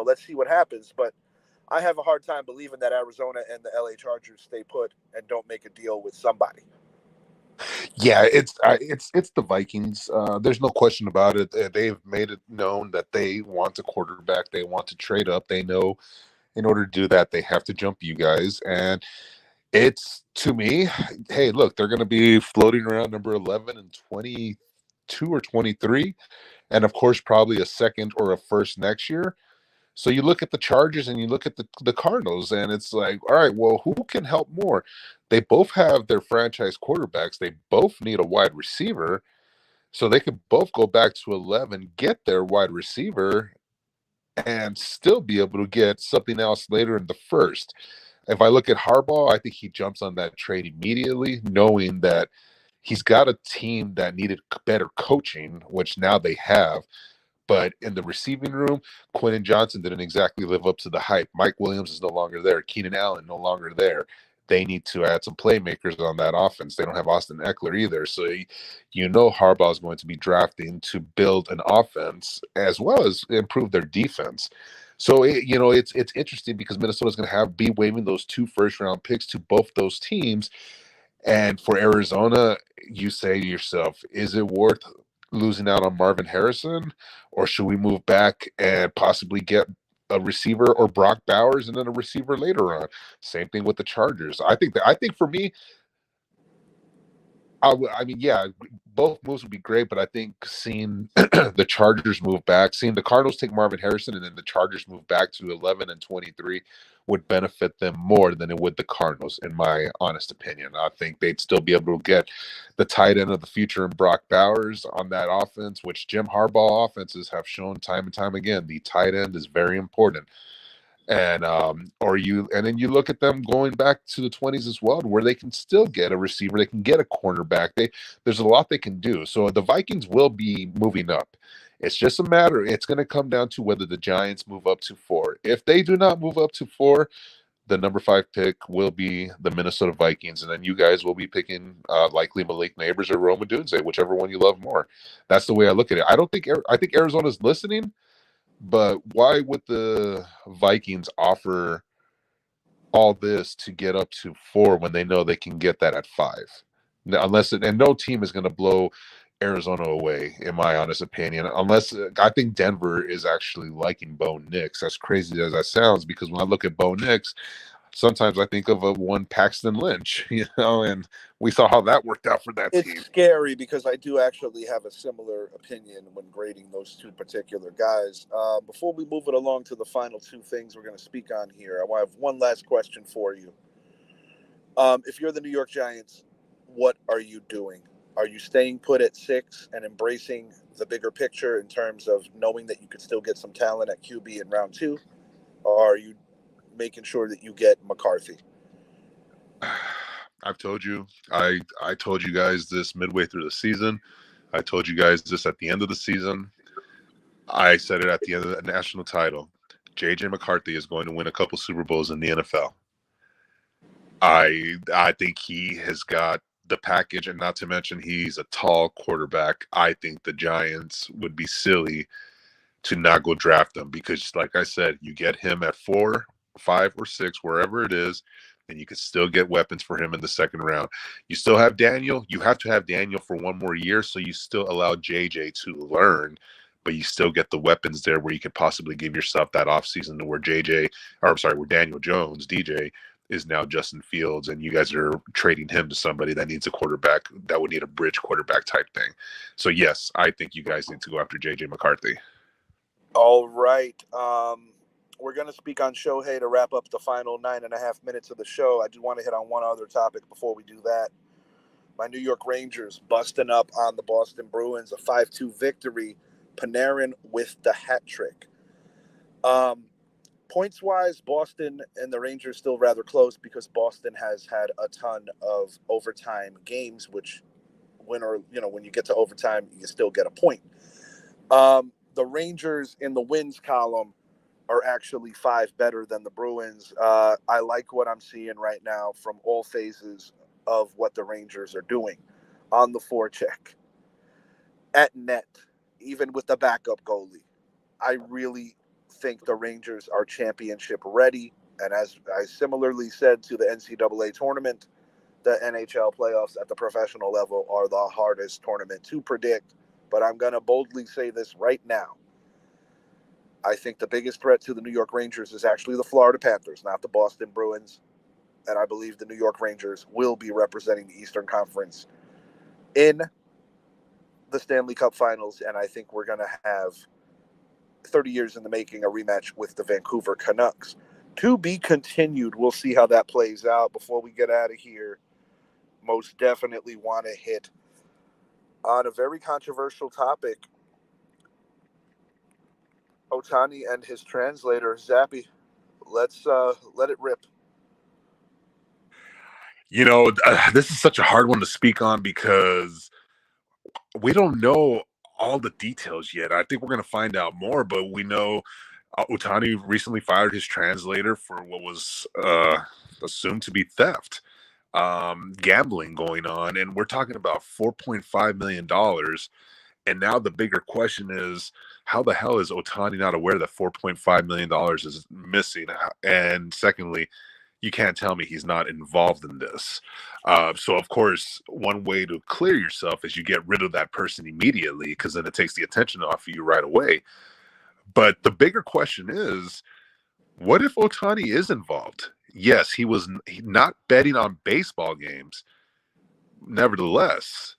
S1: let's see what happens. But I have a hard time believing that Arizona and the LA Chargers stay put and don't make a deal with somebody.
S2: Yeah, it's the Vikings. There's no question about it. They've made it known that they want a quarterback. They want to trade up. They know in order to do that, they have to jump you guys. And it's, to me, hey, look, they're going to be floating around number 11 and 22 or 23. And of course, probably a second or a first next year. So you look at the Chargers and you look at the Cardinals, and it's like, all right, well, who can help more? They both have their franchise quarterbacks. They both need a wide receiver. So they could both go back to 11, get their wide receiver, and still be able to get something else later in the first. If I look at Harbaugh, I think he jumps on that trade immediately, knowing that he's got a team that needed better coaching, which now they have. But in the receiving room, Quentin Johnson didn't exactly live up to the hype. Mike Williams is no longer there. Keenan Allen no longer there. They need to add some playmakers on that offense. They don't have Austin Eckler either. So Harbaugh is going to be drafting to build an offense as well as improve their defense. So it's interesting because Minnesota's going to be waving those 2 first-round picks to both those teams. And for Arizona, you say to yourself, is it worth losing out on Marvin Harrison, or should we move back and possibly get a receiver or Brock Bowers and then a receiver later on? Same thing with the Chargers. I think for me, yeah, both moves would be great, but I think seeing the Chargers move back, seeing the Cardinals take Marvin Harrison and then the Chargers move back to 11 and 23 would benefit them more than it would the Cardinals, in my honest opinion. I think they'd still be able to get the tight end of the future in Brock Bowers on that offense, which Jim Harbaugh offenses have shown time and time again. The tight end is very important. And then you look at them going back to the 20s as well, where they can still get a receiver, they can get a cornerback. There's a lot they can do. So the Vikings will be moving up. It's just a matter. It's going to come down to whether the Giants move up to 4. If they do not move up to 4, the number 5 pick will be the Minnesota Vikings, and then you guys will be picking likely Malik Neighbors or Rome Odunze, whichever one you love more. That's the way I look at it. I think Arizona's listening. But why would the Vikings offer all this to get up to 4 when they know they can get that at 5? And no team is going to blow Arizona away, in my honest opinion, unless I think Denver is actually liking Bo Nix. As crazy as that sounds, because when I look at Bo Nix, sometimes I think of a one Paxton Lynch, and we saw how that worked out for that
S1: It's
S2: team.
S1: scary because I do actually have a similar opinion when grading those two particular guys. Before we move it along to the final two things we're going to speak on here, I have one last question for you. If you're the New York Giants, what are you doing? Are you staying put at 6 and embracing the bigger picture in terms of knowing that you could still get some talent at QB in round 2? Or are you making sure that you get McCarthy?
S2: I've told you, I told you guys this midway through the season. I told you guys this at the end of the season. I said it at the end of the national title. JJ McCarthy is going to win a couple Super Bowls in the NFL. I think he has got the package, and not to mention he's a tall quarterback. I think the Giants would be silly to not go draft him because, like I said, you get him at 4, 5, or 6, wherever it is, and you can still get weapons for him in the second round. You still have Daniel. You have to have Daniel for one more year, so you still allow JJ to learn, but you still get the weapons there where you could possibly give yourself that offseason to where where Daniel Jones, DJ, is now Justin Fields, and you guys are trading him to somebody that needs a quarterback, that would need a bridge quarterback type thing. So, yes, I think you guys need to go after JJ McCarthy.
S1: All right. We're going to speak on Shohei to wrap up the final 9.5 minutes of the show. I do want to hit on one other topic before we do that. My New York Rangers busting up on the Boston Bruins, a 5-2 victory. Panarin with the hat trick. Points-wise, Boston and the Rangers still rather close because Boston has had a ton of overtime games, which when you get to overtime, you still get a point. The Rangers in the wins column are actually 5 better than the Bruins. I like what I'm seeing right now from all phases of what the Rangers are doing on the forecheck, at net, even with the backup goalie. I really think the Rangers are championship ready. And as I similarly said to the NCAA tournament, the NHL playoffs at the professional level are the hardest tournament to predict. But I'm going to boldly say this right now. I think the biggest threat to the New York Rangers is actually the Florida Panthers, not the Boston Bruins. And I believe the New York Rangers will be representing the Eastern Conference in the Stanley Cup Finals. And I think we're going to have 30 years in the making a rematch with the Vancouver Canucks. To be continued. We'll see how that plays out. Before we get out of here, most definitely want to hit on a very controversial topic. Ohtani and his translator, Zappy. Let's let it rip.
S2: This is such a hard one to speak on because we don't know all the details yet. I think we're going to find out more, but we know Ohtani recently fired his translator for what was assumed to be theft, gambling going on, and we're talking about $4.5 million. And now the bigger question is, how the hell is Ohtani not aware that $4.5 million is missing? And secondly, you can't tell me he's not involved in this. So, of course, one way to clear yourself is you get rid of that person immediately because then it takes the attention off of you right away. But the bigger question is, what if Ohtani is involved? Yes, he was not betting on baseball games. Nevertheless,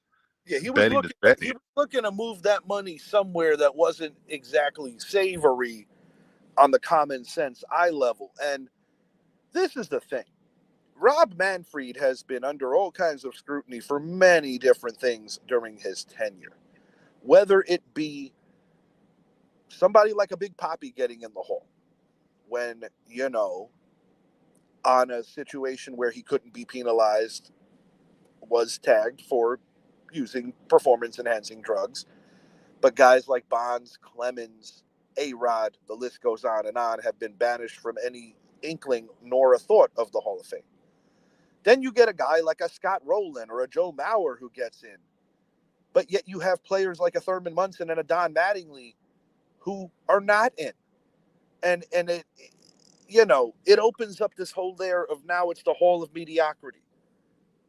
S1: Yeah, he was
S2: betting
S1: looking.
S2: is betting.
S1: He was looking to move that money somewhere that wasn't exactly savory on the common sense eye level. And this is the thing. Rob Manfred has been under all kinds of scrutiny for many different things during his tenure. Whether it be somebody like a Big Papi getting in the hole when, on a situation where he couldn't be penalized, was tagged for using performance enhancing drugs. But guys like Bonds, Clemens, A-Rod, the list goes on, have been banished from any inkling nor a thought of the Hall of Fame. Then you get a guy like a Scott Rowland or a Joe Mauer who gets in. But yet you have players like a Thurman Munson and a Don Mattingly who are not in. And it opens up this whole layer of now it's the Hall of Mediocrity.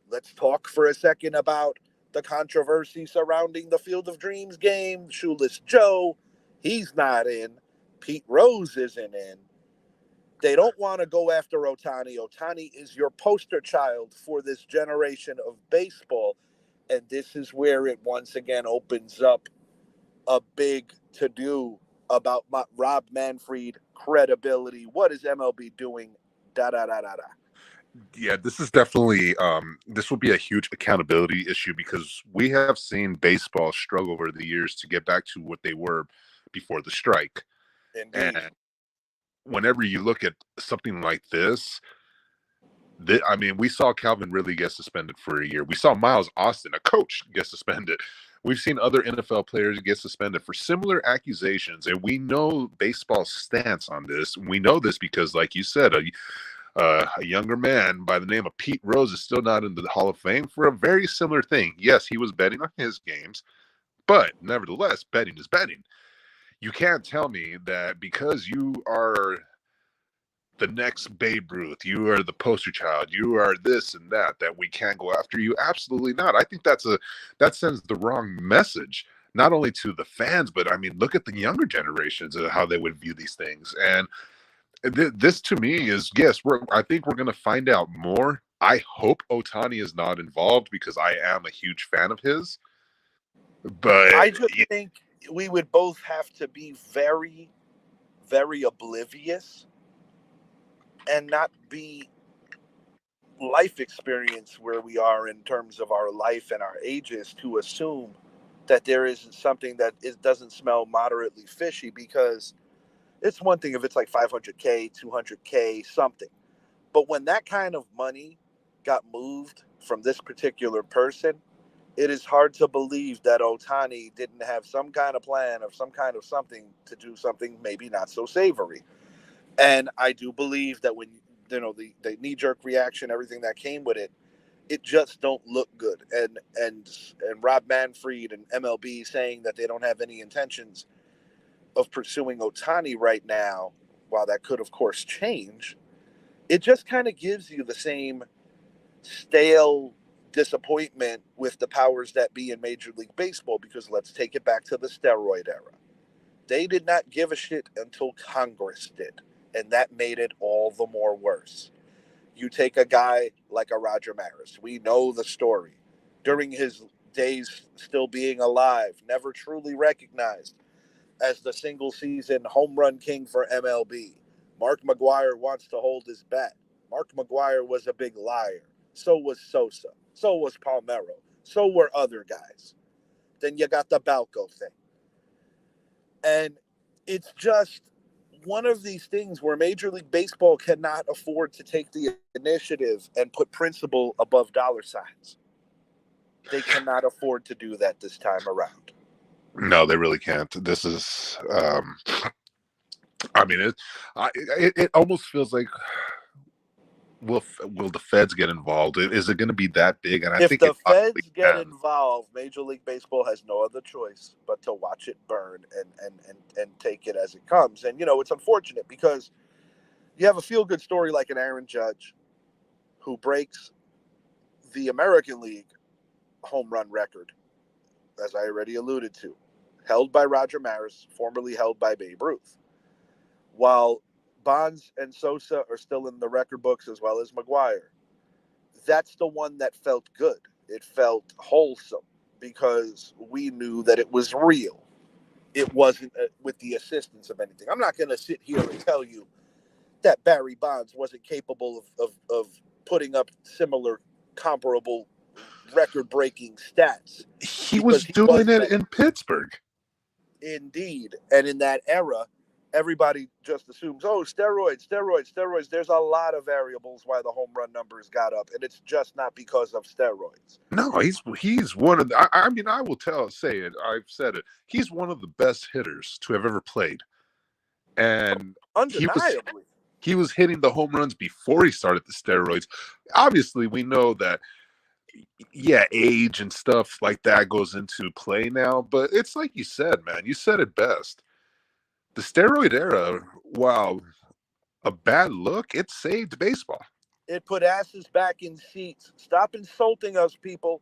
S1: Let's talk for a second about the controversy surrounding the Field of Dreams game. Shoeless Joe, he's not in. Pete Rose isn't in. They don't want to go after Ohtani. Ohtani is your poster child for this generation of baseball. And this is where it once again opens up a big to do about Rob Manfred credibility. What is MLB doing? Da da da da da.
S2: Yeah, this is definitely this will be a huge accountability issue because we have seen baseball struggle over the years to get back to what they were before the strike.
S1: Indeed.
S2: And whenever you look at something like this, I mean, we saw Calvin Ridley get suspended for a year. We saw Miles Austin, a coach, get suspended. We've seen other NFL players get suspended for similar accusations, and we know baseball's stance on this. We know this because, like you said, a younger man by the name of Pete Rose is still not in the Hall of Fame for a very similar thing. Yes, he was betting on his games, but nevertheless, betting is betting. You can't tell me that because you are the next Babe Ruth, you are the poster child, you are this and that we can't go after you. Absolutely not. I think that sends the wrong message, not only to the fans, but I mean, look at the younger generations of how they would view these things. And this to me is, yes, I think we're going to find out more. I hope Ohtani is not involved because I am a huge fan of his. But
S1: I just think we would both have to be very, very oblivious and not be life experience where we are in terms of our life and our ages to assume that there isn't something that doesn't smell moderately fishy, because it's one thing if it's like 500K, 200K, something. But when that kind of money got moved from this particular person, it is hard to believe that Ohtani didn't have some kind of plan or some kind of something to do something maybe not so savory. And I do believe that when the knee-jerk reaction, everything that came with it, it just don't look good. And Rob Manfred and MLB saying that they don't have any intentions of pursuing Ohtani right now, while that could of course change, it just kind of gives you the same stale disappointment with the powers that be in Major League Baseball, because let's take it back to the steroid era. They did not give a shit until Congress did, and that made it all the more worse. You take a guy like a Roger Maris. We know the story. During his days still being alive, never truly recognized as the single season home run king for MLB. Mark McGwire wants to hold his bat. Mark McGwire was a big liar. So was Sosa. So was Palmeiro. So were other guys. Then you got the Balco thing. And it's just one of these things where Major League Baseball cannot afford to take the initiative and put principle above dollar signs. They cannot afford to do that this time around.
S2: no, they really can't. This is, I mean, it almost feels like will the feds get involved? Is it going to be that big? And I
S1: If
S2: think it
S1: the
S2: possibly
S1: feds get
S2: can.
S1: involved, Major League Baseball has no other choice but to watch it burn and take it as it comes. And, it's unfortunate because you have a feel-good story like an Aaron Judge who breaks the American League home run record, as I already alluded to, held by Roger Maris, formerly held by Babe Ruth. While Bonds and Sosa are still in the record books, as well as McGwire, that's the one that felt good. It felt wholesome because we knew that it was real. It wasn't with the assistance of anything. I'm not going to sit here and tell you that Barry Bonds wasn't capable of putting up similar, comparable, record-breaking stats,
S2: He
S1: because
S2: was
S1: he
S2: doing
S1: was
S2: it
S1: that.
S2: in Pittsburgh.
S1: Indeed. And in that era, everybody just assumes, oh, steroids. There's a lot of variables why the home run numbers got up, and it's just not because of steroids.
S2: No, he's one of the. I mean, I will say it. I've said it. He's one of the best hitters to have ever played, and he was
S1: Undeniably.
S2: he was hitting the home runs before he started the steroids. Obviously, we know that, yeah, age and stuff like that goes into play now, but it's like you said, man. You said it best. The steroid era, while a bad look, it saved baseball.
S1: It put asses back in seats. Stop insulting us, people.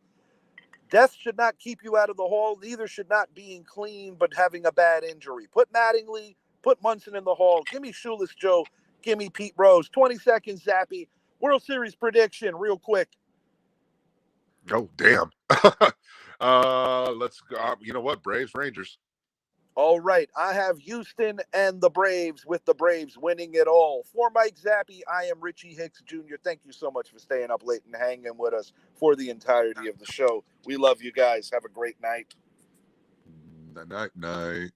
S1: Death should not keep you out of the hall. Neither should not being clean but having a bad injury. Put Mattingly, put Munson in the hall. Give me Shoeless Joe. Give me Pete Rose. 20 seconds, Zappy. World Series prediction, real quick.
S2: Oh, damn. Let's go. You know what? Braves, Rangers.
S1: All right. I have Houston and the Braves, with the Braves winning it all. For Mike Zappy, I am Richie Hicks Jr. Thank you so much for staying up late and hanging with us for the entirety of the show. We love you guys. Have a great night.
S2: Night, night.